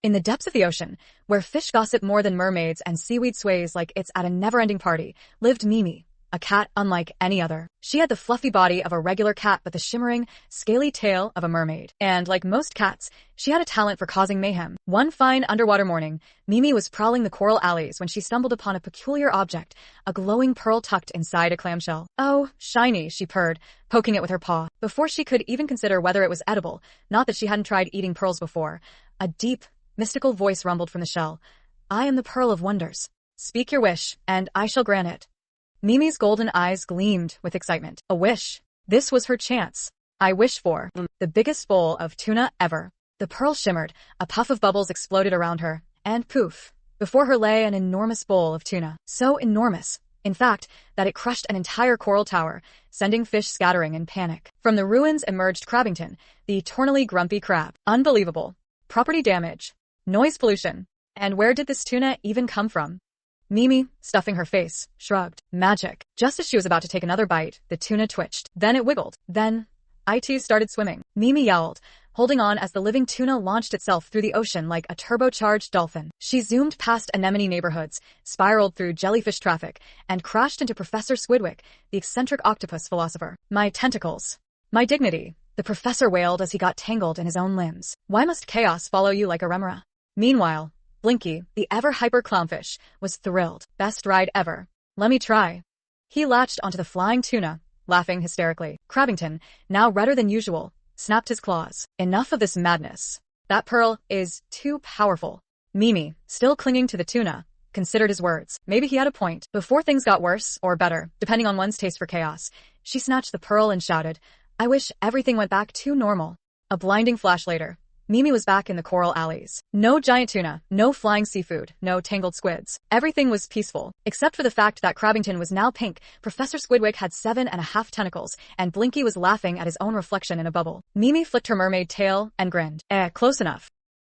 In the depths of the ocean, where fish gossip more than mermaids and seaweed sways like it's at a never-ending party, lived Mimi, a cat unlike any other. She had the fluffy body of a regular cat but the shimmering, scaly tail of a mermaid. And like most cats, she had a talent for causing mayhem. One fine underwater morning, Mimi was prowling the coral alleys when she stumbled upon a peculiar object, a glowing pearl tucked inside a clamshell. "Oh, shiny," she purred, poking it with her paw. Before she could even consider whether it was edible, not that she hadn't tried eating pearls before, a deep, mystical voice rumbled from the shell. "I am the Pearl of Wonders. Speak your wish, and I shall grant it." Mimi's golden eyes gleamed with excitement. A wish. This was her chance. "I wish for the biggest bowl of tuna ever." The pearl shimmered, a puff of bubbles exploded around her, and poof, before her lay an enormous bowl of tuna. So enormous, in fact, that it crushed an entire coral tower, sending fish scattering in panic. From the ruins emerged Crabbington, the eternally grumpy crab. Unbelievable. Property damage. Noise pollution. And where did this tuna even come from? Mimi, stuffing her face, shrugged. Magic. Just as she was about to take another bite, the tuna twitched. Then it wiggled. Then, it started swimming. Mimi yowled, holding on as the living tuna launched itself through the ocean like a turbocharged dolphin. She zoomed past anemone neighborhoods, spiraled through jellyfish traffic, and crashed into Professor Squidward, the eccentric octopus philosopher. "My tentacles. My dignity," the professor wailed as he got tangled in his own limbs. "Why must chaos follow you like a remora?" Meanwhile, Blinky, the ever-hyper clownfish, was thrilled. "Best ride ever. Let me try." He latched onto the flying tuna, laughing hysterically. Crabbington, now redder than usual, snapped his claws. "Enough of this madness. That pearl is too powerful." Mimi, still clinging to the tuna, considered his words. Maybe he had a point. Before things got worse, or better, depending on one's taste for chaos, she snatched the pearl and shouted, "I wish everything went back to normal." A blinding flash later, Mimi was back in the coral alleys. No giant tuna, no flying seafood, no tangled squids. Everything was peaceful, except for the fact that Crabbington was now pink, Professor Squidward had 7.5 tentacles, and Blinky was laughing at his own reflection in a bubble. Mimi flicked her mermaid tail and grinned. Close enough.